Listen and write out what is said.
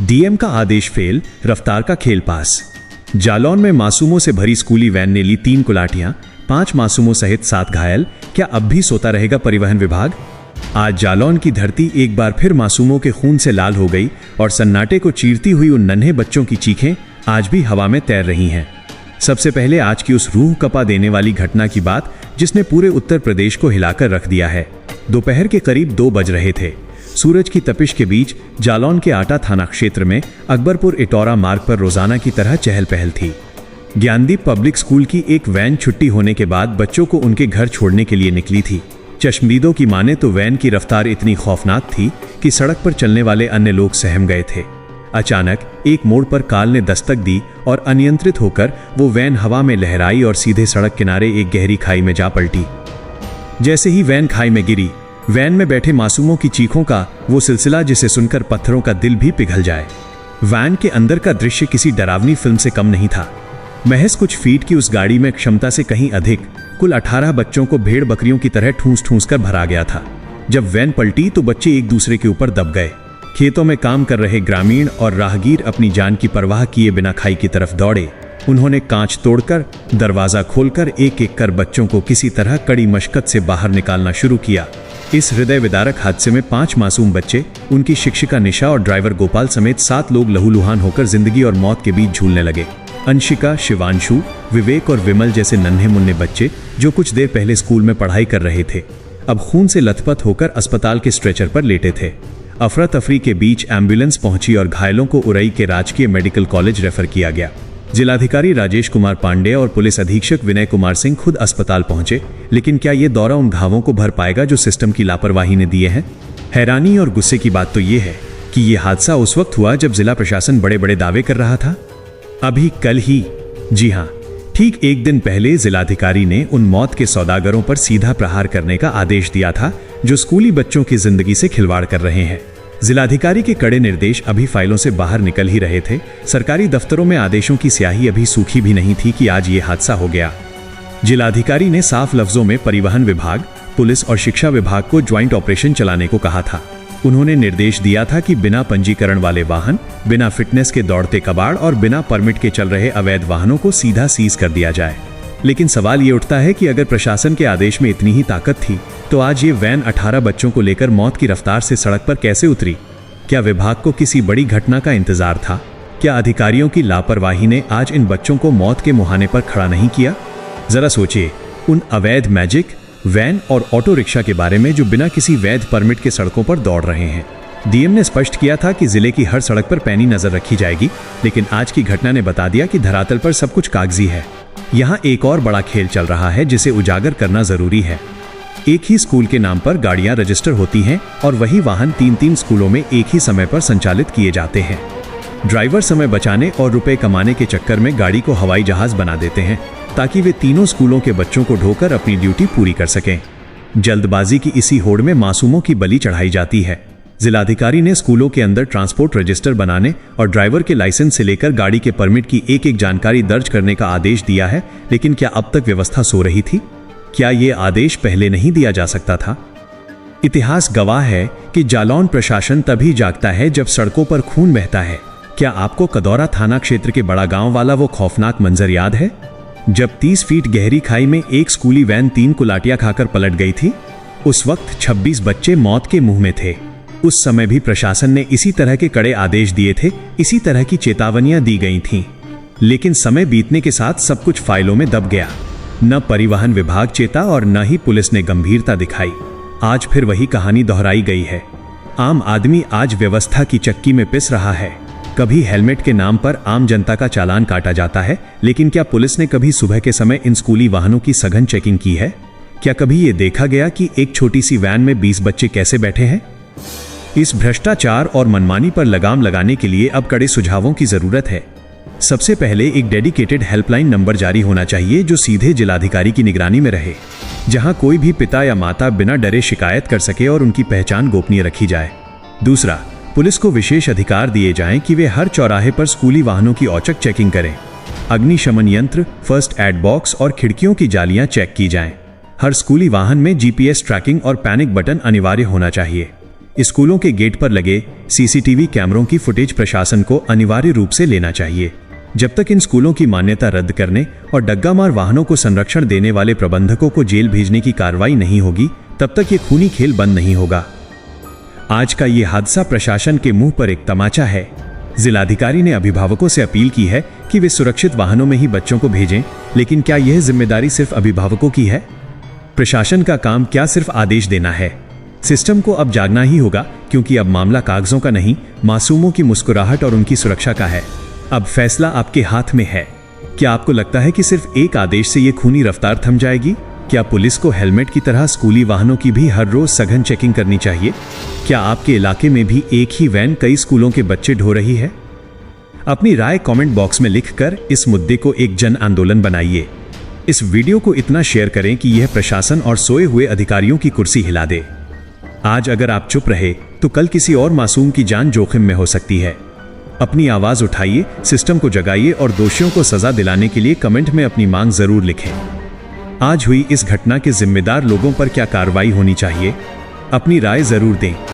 DM का आदेश fail, रफ्तार का खेल पास। जालौन में मासूमों से भरी स्कूली वैन ने ली 3 कुलाटियां, 5 मासूमों सहित 7 घायल। क्या अब भी सोता रहेगा परिवहन विभाग? आज जालौन की धरती एक बार फिर मासूमों के खून से लाल हो गई और सन्नाटे को चीरती हुई उन नन्हे बच्चों की चीखें आज भी हवा में तैर रही हैं। सबसे पहले आज की उस रूह कपा देने वाली घटना की बात जिसने पूरे उत्तर प्रदेश को हिलाकर रख दिया है। दोपहर के करीब 2 बज रहे थे। सूरज की तपिश के बीच जालौन के आटा थाना क्षेत्र में अकबरपुर इटौरा मार्ग पर रोजाना की तरह चहल पहल थी। ज्ञानदीप पब्लिक स्कूल की एक वैन छुट्टी होने के बाद बच्चों को उनके घर छोड़ने के लिए निकली थी। चश्मदीदों की माने तो वैन की रफ्तार इतनी खौफनाक थी कि सड़क पर चलने वाले अन्य लोग सहम गए थे। अचानक एक मोड़ पर काल ने दस्तक दी और अनियंत्रित होकर वो वैन हवा में लहराई और सीधे सड़क किनारे एक गहरी खाई में जा पलटी। जैसे ही वैन खाई में गिरी, वैन में बैठे मासूमों की चीखों का वो सिलसिला जिसे सुनकर पत्थरों का दिल भी पिघल जाए। वैन के अंदर का दृश्य किसी डरावनी फिल्म से कम नहीं था। महज कुछ फीट की उस गाड़ी में क्षमता से कहीं अधिक कुल 18 बच्चों को भेड़ बकरियों की तरह ठूंस ठूंस कर भरा गया था। जब वैन पलटी तो बच्चे एक दूसरे के ऊपर दब गए। खेतों में काम कर रहे ग्रामीण और राहगीर अपनी जान की परवाह किए बिना खाई की तरफ दौड़े। उन्होंने कांच तोड़कर, दरवाजा खोलकर एक एक कर बच्चों को किसी तरह कड़ी मशक्कत से बाहर निकालना शुरू किया। इस हृदय विदारक हादसे में 5 मासूम बच्चे, उनकी शिक्षिका निशा और ड्राइवर गोपाल समेत 7 लोग लहूलुहान होकर जिंदगी और मौत के बीच झूलने लगे। अंशिका, शिवांशु, विवेक और विमल जैसे नन्हे मुन्ने बच्चे जो कुछ देर पहले स्कूल में पढ़ाई कर रहे थे, अब खून से लथपथ होकर अस्पताल के स्ट्रेचर पर लेटे थे। अफरा तफरी के बीच एम्बुलेंस पहुंची और घायलों को उरई के राजकीय मेडिकल कॉलेज रेफर किया गया। जिलाधिकारी राजेश कुमार पांडे और पुलिस अधीक्षक विनय कुमार सिंह खुद अस्पताल पहुंचे, लेकिन क्या ये दौरा उन घावों को भर पाएगा जो सिस्टम की लापरवाही ने दिए हैं? हैरानी और गुस्से की बात तो ये है कि ये हादसा उस वक्त हुआ जब जिला प्रशासन बड़े बड़े दावे कर रहा था। अभी कल ही, जी हाँ, ठीक एक दिन पहले जिलाधिकारी ने उन मौत के सौदागरों पर सीधा प्रहार करने का आदेश दिया था जो स्कूली बच्चों की जिंदगी से खिलवाड़ कर रहे हैं। जिलाधिकारी के कड़े निर्देश अभी फाइलों से बाहर निकल ही रहे थे। सरकारी दफ्तरों में आदेशों की स्याही अभी सूखी भी नहीं थी कि आज ये हादसा हो गया। जिलाधिकारी ने साफ लफ्जों में परिवहन विभाग, पुलिस और शिक्षा विभाग को ज्वाइंट ऑपरेशन चलाने को कहा था। उन्होंने निर्देश दिया था कि बिना पंजीकरण वाले वाहन, बिना फिटनेस के दौड़ते कबाड़ और बिना परमिट के चल रहे अवैध वाहनों को सीधा सीज कर दिया जाए। लेकिन सवाल ये उठता है कि अगर प्रशासन के आदेश में इतनी ही ताकत थी तो आज ये वैन 18 बच्चों को लेकर मौत की रफ्तार से सड़क पर कैसे उतरी? क्या विभाग को किसी बड़ी घटना का इंतजार था? क्या अधिकारियों की लापरवाही ने आज इन बच्चों को मौत के मुहाने पर खड़ा नहीं किया? जरा सोचिए उन अवैध मैजिक, वैन और ऑटो रिक्शा के बारे में जो बिना किसी वैध परमिट के सड़कों पर दौड़ रहे हैं। डीएम ने स्पष्ट किया था कि जिले की हर सड़क पर पैनी नजर रखी जाएगी, लेकिन आज की घटना ने बता दिया कि धरातल पर सब कुछ कागजी है। यहाँ एक और बड़ा खेल चल रहा है जिसे उजागर करना जरूरी है। एक ही स्कूल के नाम पर गाड़ियां रजिस्टर होती हैं और वही वाहन 3-3 स्कूलों में एक ही समय पर संचालित किए जाते हैं। ड्राइवर समय बचाने और रुपए कमाने के चक्कर में गाड़ी को हवाई जहाज बना देते हैं ताकि वे तीनों स्कूलों के बच्चों को ढोकर अपनी ड्यूटी पूरी कर सकें। जल्दबाजी की इसी होड़ में मासूमों की बलि चढ़ाई जाती है। जिलाधिकारी ने स्कूलों के अंदर ट्रांसपोर्ट रजिस्टर बनाने और ड्राइवर के लाइसेंस से लेकर गाड़ी के परमिट की एक एक जानकारी दर्ज करने का आदेश दिया है, लेकिन क्या अब तक व्यवस्था सो रही थी? क्या ये आदेश पहले नहीं दिया जा सकता था? इतिहास गवाह है कि जालौन प्रशासन तभी जागता है जब सड़कों पर खून बहता है। क्या आपको कदौरा थाना क्षेत्र के बड़ा गांव वाला वो खौफनाक मंजर याद है जब 30 फीट गहरी खाई में एक स्कूली वैन 3 कुलाटियां खाकर पलट गई थी? उस वक्त 26 बच्चे मौत के मुंह में थे। उस समय भी प्रशासन ने इसी तरह के कड़े आदेश दिए थे, इसी तरह की चेतावनियां दी गई थीं। लेकिन समय बीतने के साथ सब कुछ फाइलों में दब गया। न परिवहन विभाग चेता और न ही पुलिस ने गंभीरता दिखाई। आज फिर वही कहानी दोहराई गई है। आम आदमी आज व्यवस्था की चक्की में पिस रहा है। कभी हेलमेट के नाम पर आम जनता का चालान काटा जाता है, लेकिन क्या पुलिस ने कभी सुबह के समय इन स्कूली वाहनों की सघन चेकिंग की है? क्या कभी ये देखा गया कि एक छोटी सी वैन में 20 बच्चे कैसे बैठे हैं? इस भ्रष्टाचार और मनमानी पर लगाम लगाने के लिए अब कड़े सुझावों की जरूरत है। सबसे पहले एक डेडिकेटेड हेल्पलाइन नंबर जारी होना चाहिए जो सीधे जिलाधिकारी की निगरानी में रहे, जहां कोई भी पिता या माता बिना डरे शिकायत कर सके और उनकी पहचान गोपनीय रखी जाए। दूसरा, पुलिस को विशेष अधिकार दिए जाएं कि वे हर चौराहे पर स्कूली वाहनों की औचक चेकिंग करें। अग्निशमन यंत्र, फर्स्ट एड बॉक्स और खिड़कियों की जालियां चेक की जाएं। हर स्कूली वाहन में जीपीएस ट्रैकिंग और पैनिक बटन अनिवार्य होना चाहिए। स्कूलों के गेट पर लगे सीसीटीवी कैमरों की फुटेज प्रशासन को अनिवार्य रूप से लेना चाहिए। जब तक इन स्कूलों की मान्यता रद्द करने और डग्गामार वाहनों को संरक्षण देने वाले प्रबंधकों को जेल भेजने की कार्रवाई नहीं होगी, तब तक ये खूनी खेल बंद नहीं होगा। आज का ये हादसा प्रशासन के मुंह पर एक तमाचा है। जिलाधिकारी ने अभिभावकों से अपील की है कि वे सुरक्षित वाहनों में ही बच्चों को भेजें, लेकिन क्या यह जिम्मेदारी सिर्फ अभिभावकों की है? प्रशासन का काम क्या सिर्फ आदेश देना है? सिस्टम को अब जागना ही होगा, क्योंकि अब मामला कागजों का नहीं, मासूमों की मुस्कुराहट और उनकी सुरक्षा का है। अब फैसला आपके हाथ में है। क्या आपको लगता है कि सिर्फ एक आदेश से ये खूनी रफ्तार थम जाएगी? क्या पुलिस को हेलमेट की तरह स्कूली वाहनों की भी हर रोज सघन चेकिंग करनी चाहिए? क्या आपके इलाके में भी एक ही वैन कई स्कूलों के बच्चे ढो रही है? अपनी राय कमेंट बॉक्स में लिखकर इस मुद्दे को एक जन आंदोलन बनाइए। इस वीडियो को इतना शेयर करें कि यह प्रशासन और सोए हुए अधिकारियों की कुर्सी हिला दे। आज अगर आप चुप रहे तो कल किसी और मासूम की जान जोखिम में हो सकती है। अपनी आवाज उठाइए, सिस्टम को जगाइए और दोषियों को सजा दिलाने के लिए कमेंट में अपनी मांग जरूर लिखें। आज हुई इस घटना के जिम्मेदार लोगों पर क्या कार्रवाई होनी चाहिए? अपनी राय जरूर दें।